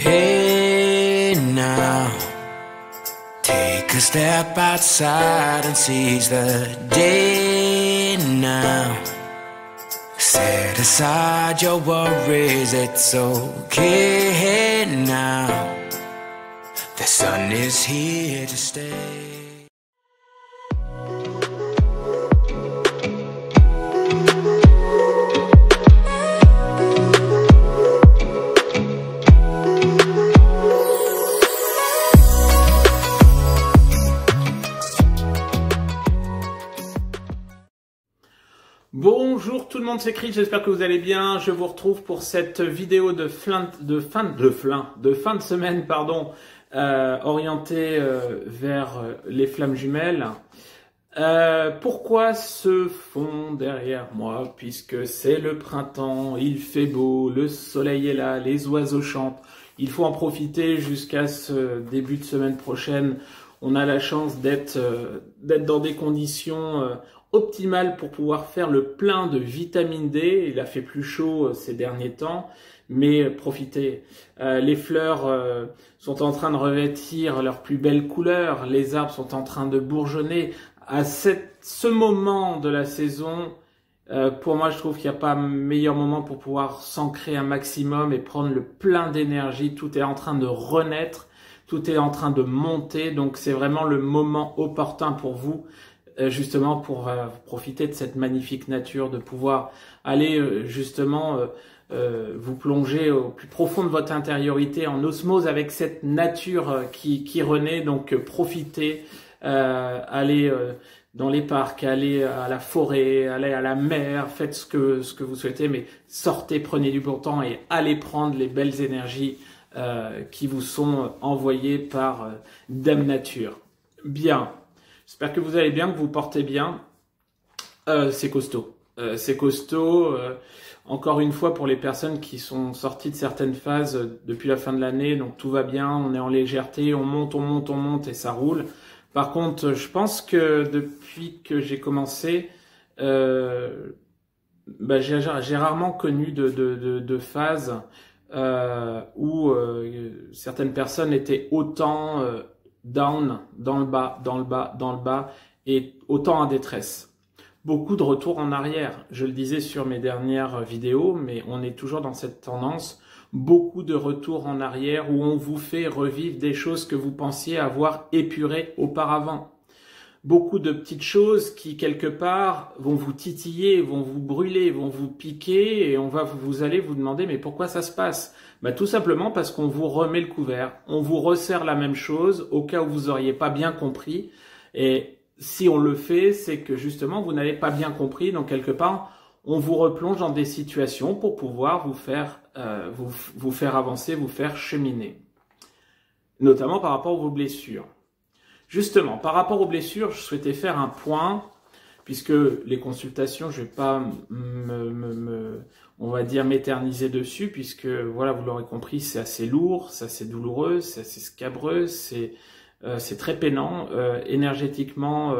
Hey now, take a step outside and seize the day now. Set aside your worries, it's okay now. The sun is here to stay. Bonjour tout le monde, c'est Chris, j'espère que vous allez bien. Je vous retrouve pour cette vidéo de fin de semaine, orientée vers les flammes jumelles. Pourquoi ce fond derrière moi? Puisque c'est le printemps, il fait beau, le soleil est là, les oiseaux chantent. Il faut en profiter jusqu'à ce début de semaine prochaine. On a la chance d'être dans des conditions optimales pour pouvoir faire le plein de vitamine D. Il a fait plus chaud ces derniers temps, mais profitez. Les fleurs sont en train de revêtir leurs plus belles couleurs. Les arbres sont en train de bourgeonner. À ce moment de la saison, pour moi, je trouve qu'il n'y a pas meilleur moment pour pouvoir s'ancrer un maximum et prendre le plein d'énergie. Tout est en train de renaître. Tout est en train de monter, donc c'est vraiment le moment opportun pour vous, justement pour profiter de cette magnifique nature, de pouvoir aller justement vous plonger au plus profond de votre intériorité en osmose avec cette nature qui renaît. Donc profitez, allez dans les parcs, allez à la forêt, allez à la mer, faites ce que vous souhaitez, mais sortez, prenez du bon temps et allez prendre les belles énergies qui vous sont envoyés par Dame Nature. Bien, j'espère que vous allez bien, que vous portez bien. C'est costaud. C'est costaud. Encore une fois, pour les personnes qui sont sorties de certaines phases depuis la fin de l'année, donc tout va bien, on est en légèreté, on monte et ça roule. Par contre, je pense que depuis que j'ai commencé, j'ai rarement connu de phase où certaines personnes étaient autant down, dans le bas, et autant en détresse. Beaucoup de retours en arrière. Je le disais sur mes dernières vidéos, mais on est toujours dans cette tendance. Beaucoup de retours en arrière où on vous fait revivre des choses que vous pensiez avoir épurées auparavant. Beaucoup de petites choses qui, quelque part, vont vous titiller, vont vous brûler, vont vous piquer et vous allez vous demander mais pourquoi ça se passe? Tout simplement parce qu'on vous remet le couvert, on vous resserre la même chose au cas où vous auriez pas bien compris. Et si on le fait, c'est que justement vous n'avez pas bien compris, donc quelque part on vous replonge dans des situations pour pouvoir vous faire avancer, vous faire cheminer, notamment par rapport à vos blessures. Justement, par rapport aux blessures, je souhaitais faire un point, puisque les consultations, je vais pas on va dire m'éterniser dessus, puisque voilà, vous l'aurez compris, c'est assez lourd, c'est assez douloureux, c'est assez scabreux, c'est très peinant, énergétiquement.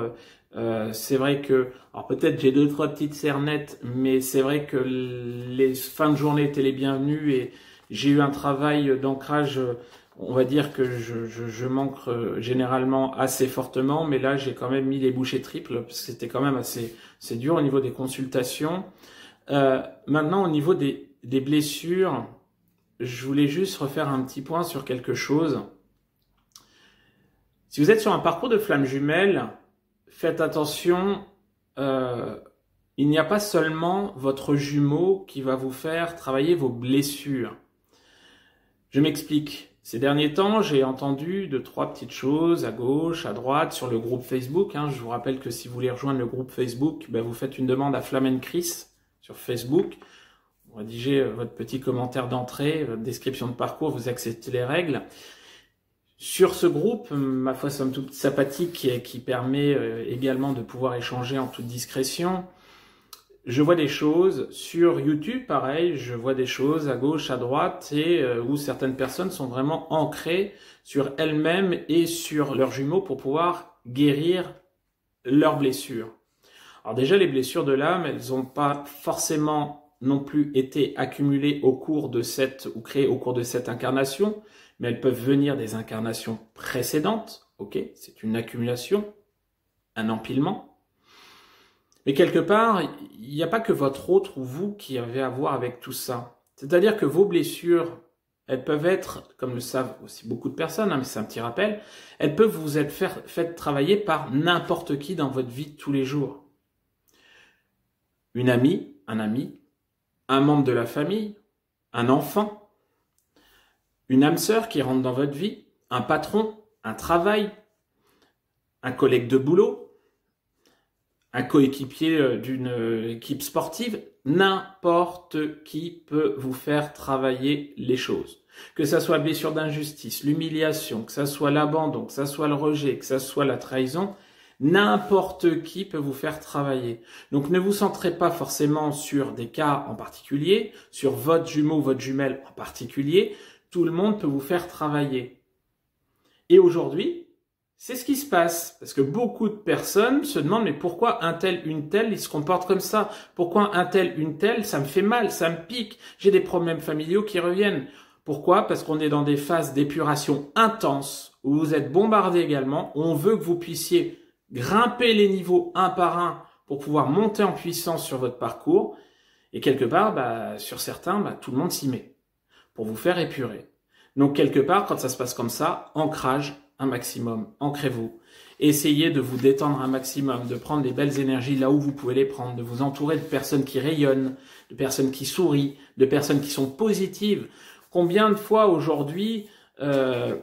C'est vrai que, alors peut-être j'ai 2-3 petites cernettes, mais c'est vrai que les fins de journée étaient les bienvenues et j'ai eu un travail d'ancrage. On va dire que je manque généralement assez fortement, mais là j'ai quand même mis les bouchées triples parce que c'était quand même c'est dur au niveau des consultations. Maintenant au niveau des blessures, je voulais juste refaire un petit point sur quelque chose. Si vous êtes sur un parcours de flammes jumelles, faites attention, il n'y a pas seulement votre jumeau qui va vous faire travailler vos blessures. Je m'explique. Ces derniers temps, j'ai entendu 2-3 petites choses à gauche, à droite, sur le groupe Facebook. Je vous rappelle que si vous voulez rejoindre le groupe Facebook, vous faites une demande à Flamme & Chris sur Facebook. Vous rédigez votre petit commentaire d'entrée, votre description de parcours, vous acceptez les règles. Sur ce groupe, ma foi somme toute sympathique et qui permet également de pouvoir échanger en toute discrétion, je vois des choses sur YouTube, pareil, je vois des choses à gauche, à droite, et où certaines personnes sont vraiment ancrées sur elles-mêmes et sur leurs jumeaux pour pouvoir guérir leurs blessures. Alors déjà, les blessures de l'âme, elles n'ont pas forcément non plus été accumulées au cours de ou créées au cours de cette incarnation, mais elles peuvent venir des incarnations précédentes. Ok, c'est une accumulation, un empilement. Mais quelque part, il n'y a pas que votre autre ou vous qui avez à voir avec tout ça. C'est-à-dire que vos blessures, elles peuvent être, comme le savent aussi beaucoup de personnes, hein, mais c'est un petit rappel, elles peuvent vous être faites travailler par n'importe qui dans votre vie de tous les jours. Une amie, un membre de la famille, un enfant, une âme sœur qui rentre dans votre vie, un patron, un travail, un collègue de boulot, un coéquipier d'une équipe sportive, n'importe qui peut vous faire travailler les choses. Que ça soit blessure d'injustice, l'humiliation, que ça soit l'abandon, que ça soit le rejet, que ça soit la trahison, n'importe qui peut vous faire travailler. Donc ne vous centrez pas forcément sur des cas en particulier, sur votre jumeau ou votre jumelle en particulier, tout le monde peut vous faire travailler. Et aujourd'hui, c'est ce qui se passe, parce que beaucoup de personnes se demandent mais pourquoi un tel, une telle, il se comporte comme ça? Pourquoi un tel, une telle, ça me fait mal, ça me pique, j'ai des problèmes familiaux qui reviennent. Pourquoi? Parce qu'on est dans des phases d'épuration intenses, où vous êtes bombardé également, où on veut que vous puissiez grimper les niveaux un par un pour pouvoir monter en puissance sur votre parcours, et quelque part, sur certains, tout le monde s'y met, pour vous faire épurer. Donc quelque part, quand ça se passe comme ça, ancrage, un maximum, ancrez-vous. Essayez de vous détendre un maximum, de prendre les belles énergies là où vous pouvez les prendre, de vous entourer de personnes qui rayonnent, de personnes qui sourient, de personnes qui sont positives. Combien de fois aujourd'hui, je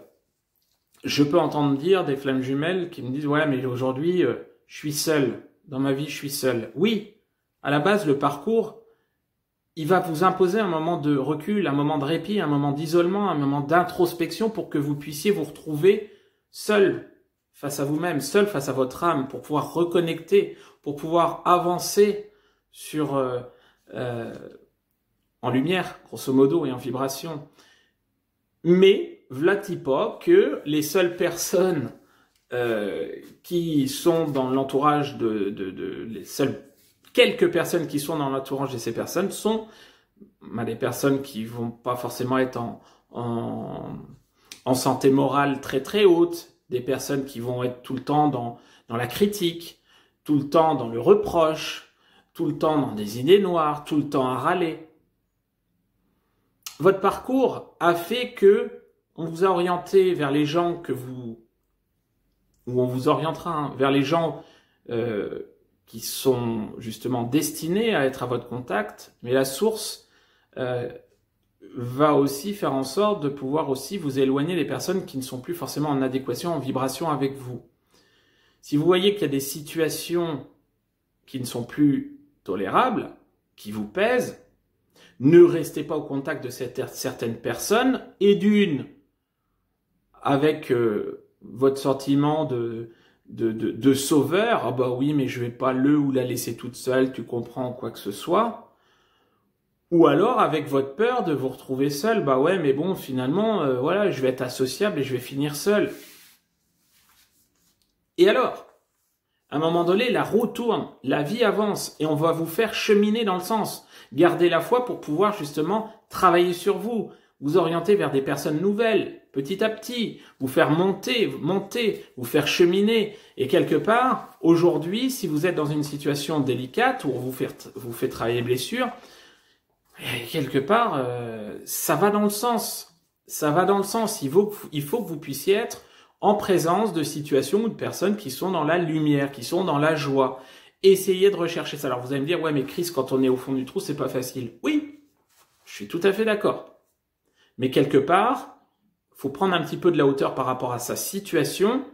peux entendre dire des flammes jumelles qui me disent « Ouais, mais aujourd'hui, je suis seul. Dans ma vie, je suis seul. » Oui, à la base, le parcours, il va vous imposer un moment de recul, un moment de répit, un moment d'isolement, un moment d'introspection pour que vous puissiez vous retrouver seul face à vous-même, seul face à votre âme, pour pouvoir reconnecter, pour pouvoir avancer sur en lumière, grosso modo, et en vibration. Mais, v'là-t-il pas que les seules personnes qui sont dans l'entourage les seules quelques personnes qui sont dans l'entourage de ces personnes sont des personnes qui vont pas forcément être en santé morale très très haute, des personnes qui vont être tout le temps dans la critique, tout le temps dans le reproche, tout le temps dans des idées noires, tout le temps à râler. Votre parcours a fait que on vous a orienté vers les gens ou on vous orientera vers les gens qui sont justement destinés à être à votre contact, mais la source va aussi faire en sorte de pouvoir aussi vous éloigner des personnes qui ne sont plus forcément en adéquation, en vibration avec vous. Si vous voyez qu'il y a des situations qui ne sont plus tolérables, qui vous pèsent, ne restez pas au contact de certaines personnes, et d'une, avec votre sentiment de sauveur, ah bah oui, mais je vais pas le ou la laisser toute seule, tu comprends, quoi que ce soit. Ou alors avec votre peur de vous retrouver seul, bah ouais, mais bon, finalement, voilà, je vais être associable et je vais finir seul. Et alors, à un moment donné, la roue tourne, la vie avance et on va vous faire cheminer dans le sens. Gardez la foi pour pouvoir justement travailler sur vous, vous orienter vers des personnes nouvelles, petit à petit, vous faire monter, vous faire cheminer. Et quelque part, aujourd'hui, si vous êtes dans une situation délicate où on vous fait travailler les blessures, quelque part, ça va dans le sens. Ça va dans le sens. Il faut que vous puissiez être en présence de situations ou de personnes qui sont dans la lumière, qui sont dans la joie. Essayez de rechercher ça. Alors vous allez me dire, ouais, mais Chris, quand on est au fond du trou, c'est pas facile. Oui, je suis tout à fait d'accord. Mais quelque part, faut prendre un petit peu de la hauteur par rapport à sa situation,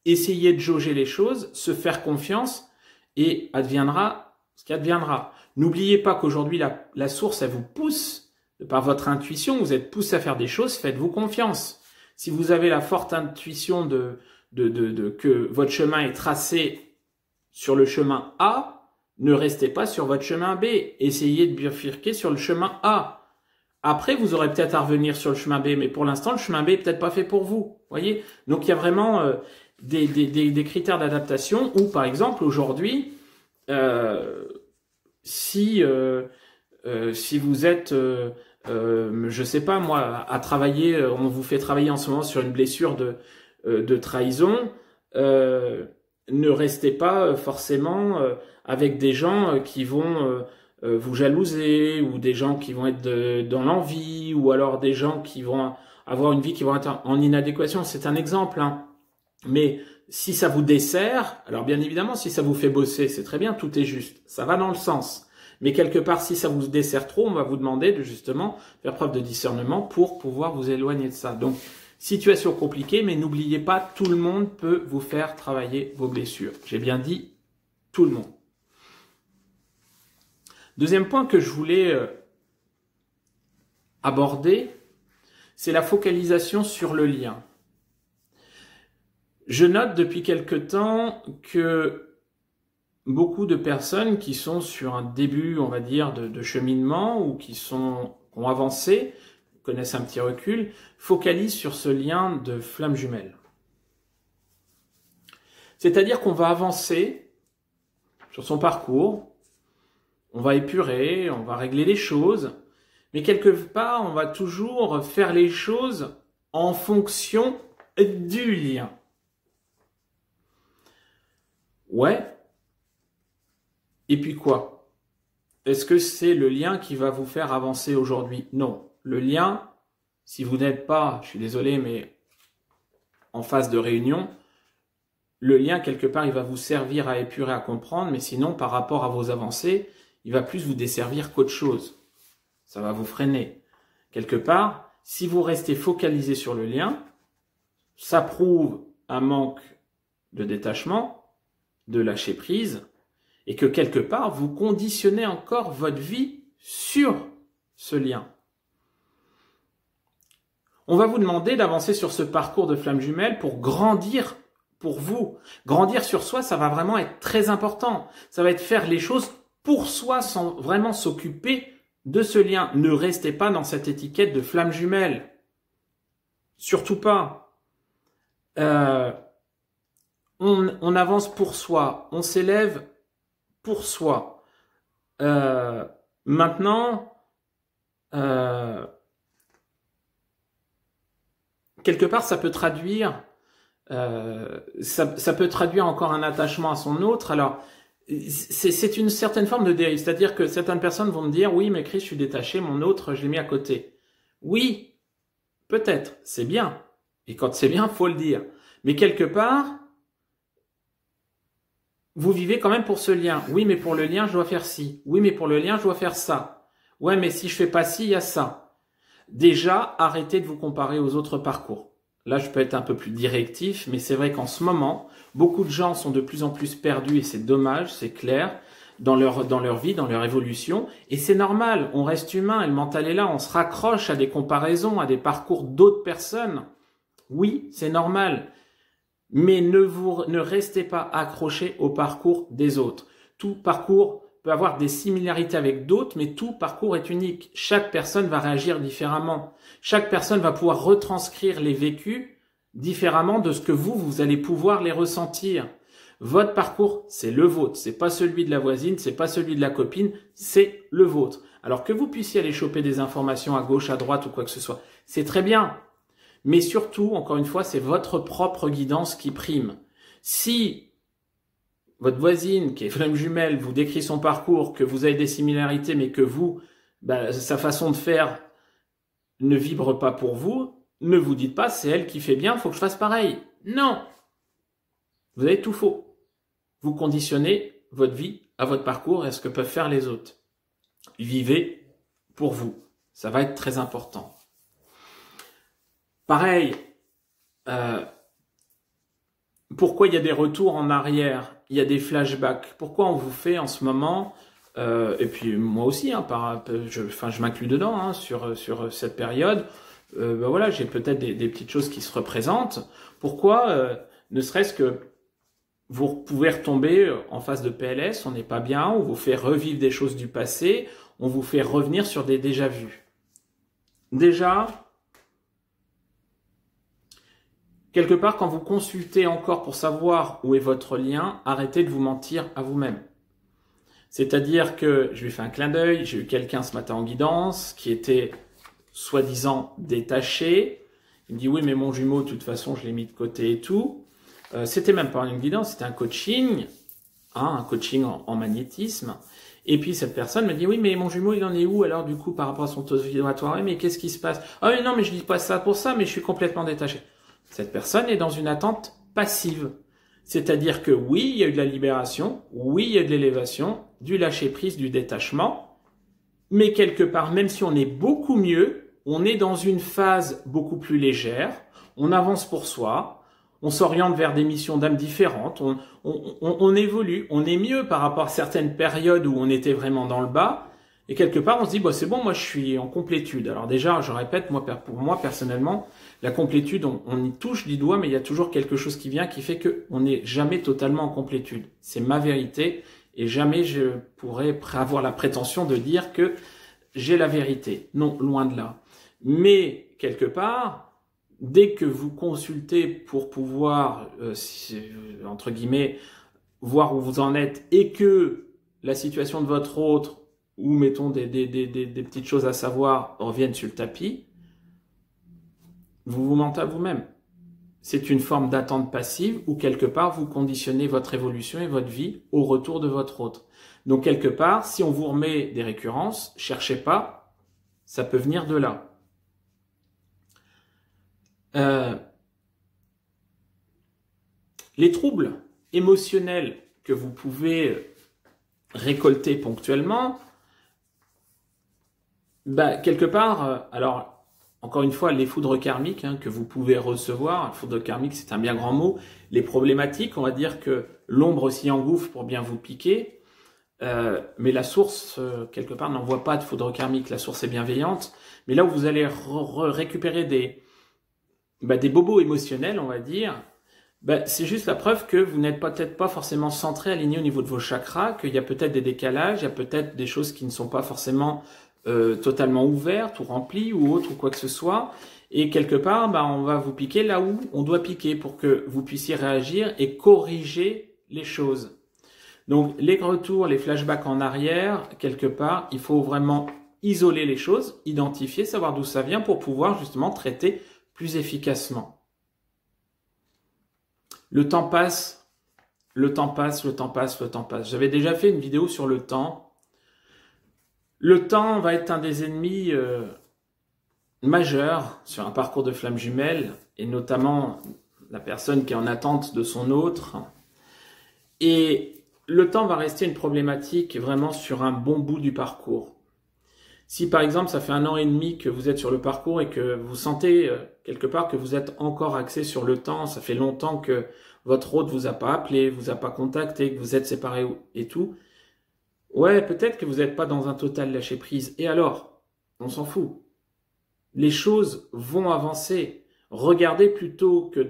essayer de jauger les choses, se faire confiance et adviendra ce qui adviendra. N'oubliez pas qu'aujourd'hui, la source, elle vous pousse, par votre intuition, vous êtes poussé à faire des choses, faites-vous confiance. Si vous avez la forte intuition que votre chemin est tracé sur le chemin A, ne restez pas sur votre chemin B. Essayez de bifurquer sur le chemin A. Après, vous aurez peut-être à revenir sur le chemin B, mais pour l'instant, le chemin B est peut-être pas fait pour vous. Voyez? Donc, il y a vraiment des critères d'adaptation où, par exemple, aujourd'hui, si si vous êtes, je sais pas moi, à travailler, on vous fait travailler en ce moment sur une blessure de trahison, ne restez pas forcément avec des gens qui vont vous jalouser, ou des gens qui vont être dans l'envie, ou alors des gens qui vont avoir une vie qui vont être en inadéquation. C'est un exemple, hein. Mais si ça vous dessert, alors bien évidemment, si ça vous fait bosser, c'est très bien, tout est juste, ça va dans le sens. Mais quelque part, si ça vous dessert trop, on va vous demander de justement faire preuve de discernement pour pouvoir vous éloigner de ça. Donc, situation compliquée, mais n'oubliez pas, tout le monde peut vous faire travailler vos blessures. J'ai bien dit tout le monde. Deuxième point que je voulais aborder, c'est la focalisation sur le lien. Je note depuis quelque temps que beaucoup de personnes qui sont sur un début, on va dire, de cheminement, ou qui ont avancé, connaissent un petit recul, focalisent sur ce lien de flamme jumelle. C'est-à-dire qu'on va avancer sur son parcours, on va épurer, on va régler les choses, mais quelque part, on va toujours faire les choses en fonction du lien. Ouais. Et puis quoi? Est-ce que c'est le lien qui va vous faire avancer aujourd'hui? Non. Le lien, si vous n'êtes pas, je suis désolé, mais en phase de réunion, le lien, quelque part, il va vous servir à épurer, à comprendre, mais sinon, par rapport à vos avancées, il va plus vous desservir qu'autre chose. Ça va vous freiner. Quelque part, si vous restez focalisé sur le lien, ça prouve un manque de détachement, de lâcher prise, et que quelque part, vous conditionnez encore votre vie sur ce lien. On va vous demander d'avancer sur ce parcours de flamme jumelle pour grandir pour vous. Grandir sur soi, ça va vraiment être très important. Ça va être faire les choses pour soi sans vraiment s'occuper de ce lien. Ne restez pas dans cette étiquette de flamme jumelle. Surtout pas. On avance pour soi, on s'élève pour soi. Maintenant, quelque part, ça peut traduire, ça peut traduire encore un attachement à son autre. Alors, c'est une certaine forme de dérive, c'est-à-dire que certaines personnes vont me dire, oui, mais Chris, je suis détaché, mon autre, je l'ai mis à côté. Oui, peut-être, c'est bien. Et quand c'est bien, faut le dire. Mais quelque part, vous vivez quand même pour ce lien. Oui, mais pour le lien, je dois faire ci. Oui, mais pour le lien, je dois faire ça. Ouais, mais si je fais pas ci, il y a ça. Déjà, arrêtez de vous comparer aux autres parcours. Là, je peux être un peu plus directif, mais c'est vrai qu'en ce moment, beaucoup de gens sont de plus en plus perdus, et c'est dommage, c'est clair, dans leur vie, dans leur évolution. Et c'est normal, on reste humain, et le mental est là, on se raccroche à des comparaisons, à des parcours d'autres personnes. Oui, c'est normal. Mais ne restez pas accroché au parcours des autres. Tout parcours peut avoir des similarités avec d'autres, mais tout parcours est unique. Chaque personne va réagir différemment. Chaque personne va pouvoir retranscrire les vécus différemment de ce que vous allez pouvoir les ressentir. Votre parcours, c'est le vôtre. C'est pas celui de la voisine, c'est pas celui de la copine, c'est le vôtre. Alors que vous puissiez aller choper des informations à gauche, à droite ou quoi que ce soit, c'est très bien. Mais surtout, encore une fois, c'est votre propre guidance qui prime. Si votre voisine, qui est flamme jumelle, vous décrit son parcours, que vous avez des similarités, mais que vous, sa façon de faire ne vibre pas pour vous, ne vous dites pas, c'est elle qui fait bien, faut que je fasse pareil. Non! Vous avez tout faux. Vous conditionnez votre vie à votre parcours et à ce que peuvent faire les autres. Vivez pour vous. Ça va être très important. Pareil, pourquoi il y a des retours en arrière, il y a des flashbacks, pourquoi on vous fait en ce moment, et puis moi aussi, hein, je m'inclus dedans, hein, sur cette période, voilà, j'ai peut-être des petites choses qui se représentent. Pourquoi, ne serait-ce que vous pouvez retomber en phase de PLS, on n'est pas bien, on vous fait revivre des choses du passé, on vous fait revenir sur des déjà-vus. Déjà, quelque part, quand vous consultez encore pour savoir où est votre lien, arrêtez de vous mentir à vous-même. C'est-à-dire que je lui fais un clin d'œil, j'ai eu quelqu'un ce matin en guidance qui était soi-disant détaché. Il me dit oui mais mon jumeau de toute façon je l'ai mis de côté et tout. C'était même pas une guidance, c'était un coaching, un coaching en magnétisme. Et puis cette personne me dit oui mais mon jumeau il en est où alors du coup par rapport à son taux vibratoire, mais qu'est-ce qui se passe? Ah mais non mais je dis pas ça pour ça, mais je suis complètement détaché. Cette personne est dans une attente passive. C'est-à-dire que oui, il y a eu de la libération, oui, il y a de l'élévation, du lâcher-prise, du détachement, mais quelque part, même si on est beaucoup mieux, on est dans une phase beaucoup plus légère, on avance pour soi, on s'oriente vers des missions d'âme différentes, on évolue, on est mieux par rapport à certaines périodes où on était vraiment dans le bas, et quelque part on se dit bah, c'est bon, moi je suis en complétude. Alors déjà, je répète, pour moi personnellement, la complétude, on y touche du doigt, mais il y a toujours quelque chose qui vient qui fait qu'on n'est jamais totalement en complétude. C'est ma vérité et jamais je pourrais avoir la prétention de dire que j'ai la vérité. Non, loin de là. Mais quelque part, dès que vous consultez pour pouvoir, entre guillemets, voir où vous en êtes et que la situation de votre autre ou mettons des petites choses à savoir reviennent sur le tapis, vous vous mentez à vous-même. C'est une forme d'attente passive où quelque part vous conditionnez votre évolution et votre vie au retour de votre autre. Donc quelque part, si on vous remet des récurrences, cherchez pas, ça peut venir de là. Les troubles émotionnels que vous pouvez récolter ponctuellement, quelque part, alors encore une fois, les foudres karmiques que vous pouvez recevoir, foudre karmique c'est un bien grand mot, les problématiques, on va dire que l'ombre s'y engouffre pour bien vous piquer, mais la source, quelque part, n'envoie pas de foudre karmique, la source est bienveillante, mais là où vous allez récupérer des bobos émotionnels, on va dire, c'est juste la preuve que vous n'êtes peut-être pas forcément centré, aligné au niveau de vos chakras, qu'il y a peut-être des décalages, il y a peut-être des choses qui ne sont pas forcément totalement ouvertes ou remplies ou autres ou quoi que ce soit. Et quelque part, on va vous piquer là où on doit piquer pour que vous puissiez réagir et corriger les choses. Donc les retours, les flashbacks en arrière, quelque part, il faut vraiment isoler les choses, identifier, savoir d'où ça vient pour pouvoir justement traiter plus efficacement. Le temps passe, le temps passe, le temps passe, le temps passe. J'avais déjà fait une vidéo sur le temps. Le temps va être un des ennemis majeurs sur un parcours de flamme jumelle, et notamment la personne qui est en attente de son autre. Et le temps va rester une problématique vraiment sur un bon bout du parcours. Si par exemple ça fait 1 an et demi que vous êtes sur le parcours et que vous sentez quelque part que vous êtes encore axé sur le temps, ça fait longtemps que votre hôte vous a pas appelé, vous a pas contacté, que vous êtes séparés et tout, ouais, peut-être que vous n'êtes pas dans un total lâcher prise. Et alors, on s'en fout. Les choses vont avancer. Regardez plutôt que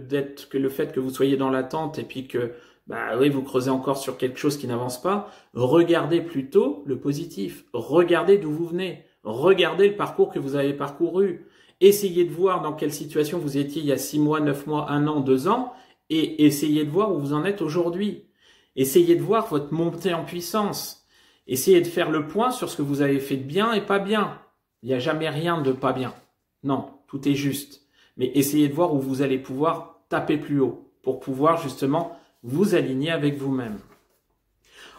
le fait que vous soyez dans l'attente et puis que oui, vous creusez encore sur quelque chose qui n'avance pas. Regardez plutôt le positif. Regardez d'où vous venez. Regardez le parcours que vous avez parcouru. Essayez de voir dans quelle situation vous étiez il y a 6 mois, 9 mois, 1 an, 2 ans et essayez de voir où vous en êtes aujourd'hui. Essayez de voir votre montée en puissance. Essayez de faire le point sur ce que vous avez fait de bien et pas bien. Il n'y a jamais rien de pas bien. Non, tout est juste. Mais essayez de voir où vous allez pouvoir taper plus haut pour pouvoir justement vous aligner avec vous-même.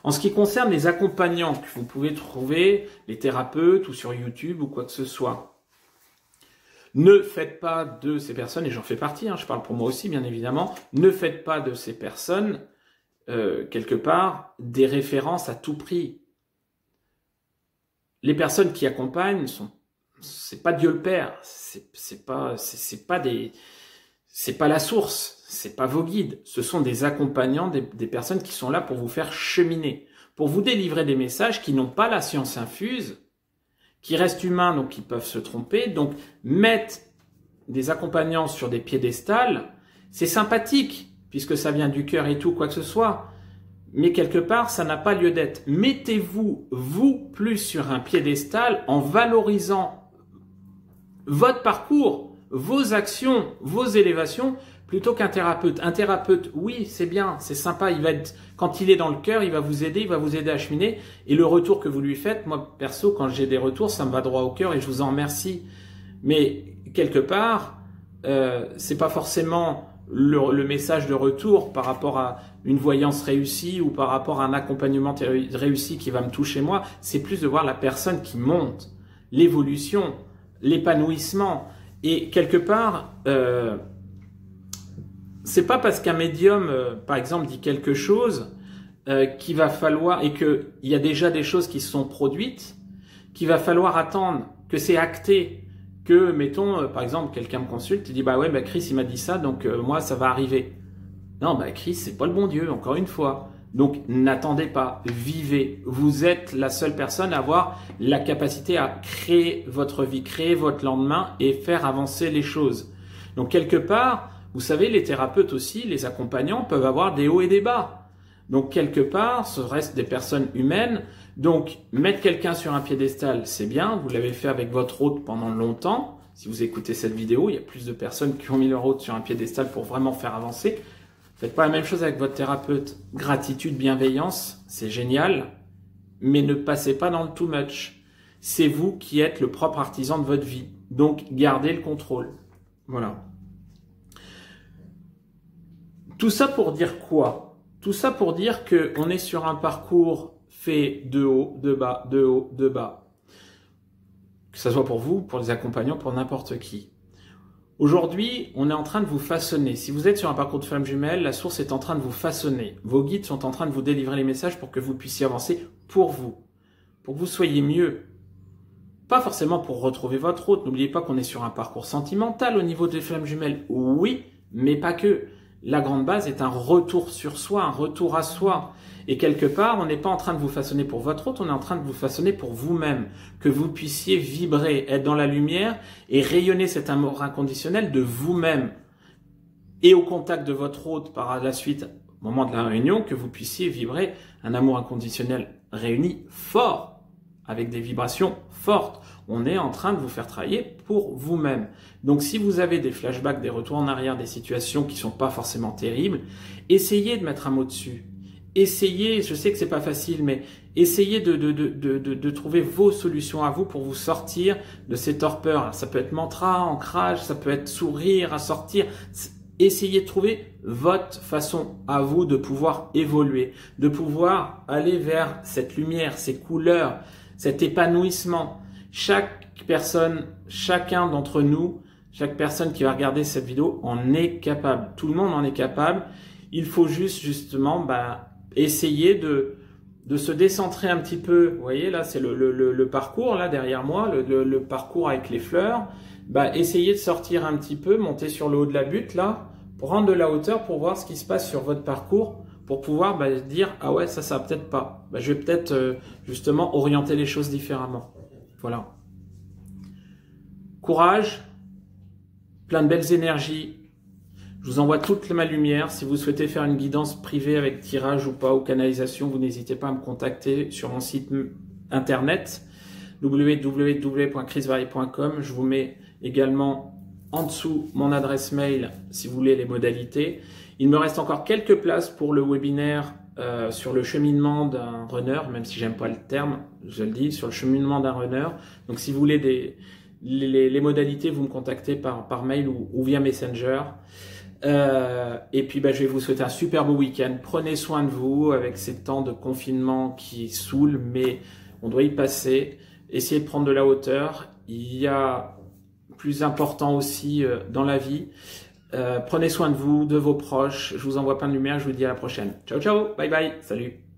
En ce qui concerne les accompagnants que vous pouvez trouver, les thérapeutes ou sur YouTube ou quoi que ce soit, ne faites pas de ces personnes, et j'en fais partie, je parle pour moi aussi bien évidemment, ne faites pas de ces personnes, quelque part, des références à tout prix. Les personnes qui accompagnent c'est pas Dieu le Père, c'est pas la source, c'est pas vos guides, ce sont des accompagnants, des personnes qui sont là pour vous faire cheminer, pour vous délivrer des messages qui n'ont pas la science infuse, qui restent humains, donc qui peuvent se tromper. Donc mettre des accompagnants sur des piédestals, c'est sympathique, puisque ça vient du cœur et tout, quoi que ce soit. Mais quelque part, ça n'a pas lieu d'être. Mettez-vous, vous, plus sur un piédestal en valorisant votre parcours, vos actions, vos élévations, plutôt qu'un thérapeute. Un thérapeute, oui, c'est bien, c'est sympa, il va être, quand il est dans le cœur, il va vous aider à cheminer. Et le retour que vous lui faites, moi, perso, quand j'ai des retours, ça me va droit au cœur et je vous en remercie. Mais, quelque part, c'est pas forcément le message de retour par rapport à une voyance réussie ou par rapport à un accompagnement réussi qui va me toucher moi. C'est plus de voir la personne qui monte, l'évolution, l'épanouissement. Et quelque part, c'est pas parce qu'un médium, par exemple, dit quelque chose qu'il va falloir, et qu'il y a déjà des choses qui se sont produites, qu'il va falloir attendre que c'est acté, que, mettons, par exemple, quelqu'un me consulte, il dit, bah ouais, bah Chris, il m'a dit ça, donc moi, ça va arriver. Non, bah Chris, c'est pas le bon Dieu, encore une fois. Donc, n'attendez pas, vivez. Vous êtes la seule personne à avoir la capacité à créer votre vie, créer votre lendemain et faire avancer les choses. Donc, quelque part, vous savez, les thérapeutes aussi, les accompagnants peuvent avoir des hauts et des bas. Donc, quelque part, ce reste des personnes humaines. Donc, mettre quelqu'un sur un piédestal, c'est bien. Vous l'avez fait avec votre hôte pendant longtemps. Si vous écoutez cette vidéo, il y a plus de personnes qui ont mis leur hôte sur un piédestal pour vraiment faire avancer. Faites pas la même chose avec votre thérapeute. Gratitude, bienveillance, c'est génial. Mais ne passez pas dans le too much. C'est vous qui êtes le propre artisan de votre vie. Donc, gardez le contrôle. Voilà. Tout ça pour dire quoi? Tout ça pour dire qu'on est sur un parcours fait de haut, de bas, de haut, de bas. Que ce soit pour vous, pour les accompagnants, pour n'importe qui. Aujourd'hui, on est en train de vous façonner. Si vous êtes sur un parcours de flamme jumelle, la source est en train de vous façonner. Vos guides sont en train de vous délivrer les messages pour que vous puissiez avancer pour vous. Pour que vous soyez mieux. Pas forcément pour retrouver votre hôte. N'oubliez pas qu'on est sur un parcours sentimental au niveau des flammes jumelles. Oui, mais pas que. La grande base est un retour sur soi, un retour à soi. Et quelque part, on n'est pas en train de vous façonner pour votre hôte, on est en train de vous façonner pour vous-même. Que vous puissiez vibrer, être dans la lumière et rayonner cet amour inconditionnel de vous-même. Et au contact de votre hôte par la suite, au moment de la réunion, que vous puissiez vibrer un amour inconditionnel réuni fort, avec des vibrations fortes. On est en train de vous faire travailler pour vous-même. Donc si vous avez des flashbacks, des retours en arrière, des situations qui sont pas forcément terribles, essayez de mettre un mot dessus. Essayez, je sais que c'est pas facile, mais essayez de trouver vos solutions à vous pour vous sortir de ces torpeurs. Alors, ça peut être mantra, ancrage, ça peut être sourire, à sortir. Essayez de trouver votre façon à vous de pouvoir évoluer, de pouvoir aller vers cette lumière, ces couleurs, cet épanouissement. Chaque personne, chacun d'entre nous, chaque personne qui va regarder cette vidéo en est capable. Tout le monde en est capable. Il faut justement essayer de se décentrer un petit peu. Vous voyez, là, c'est le parcours, là, derrière moi, le parcours avec les fleurs. Essayez de sortir un petit peu, monter sur le haut de la butte, là, prendre de la hauteur pour voir ce qui se passe sur votre parcours, pour pouvoir dire « Ah ouais, ça va peut-être pas. Je vais peut-être, justement, orienter les choses différemment. » Voilà. Courage, plein de belles énergies. Je vous envoie toute ma lumière. Si vous souhaitez faire une guidance privée avec tirage ou pas, ou canalisation, vous n'hésitez pas à me contacter sur mon site internet www.chrisvarry.com. Je vous mets également en dessous mon adresse mail si vous voulez les modalités. Il me reste encore quelques places pour le webinaire sur le cheminement d'un runner, même si j'aime pas le terme, je le dis, sur le cheminement d'un runner. Donc si vous voulez les modalités, vous me contactez par mail ou via Messenger. Et puis je vais vous souhaiter un super beau week-end. Prenez soin de vous avec ces temps de confinement qui saoulent, mais on doit y passer. Essayez de prendre de la hauteur. Il y a plus important aussi dans la vie. Prenez soin de vous, de vos proches. Je vous envoie plein de lumière. Je vous dis à la prochaine. Ciao, ciao. Bye bye. Salut.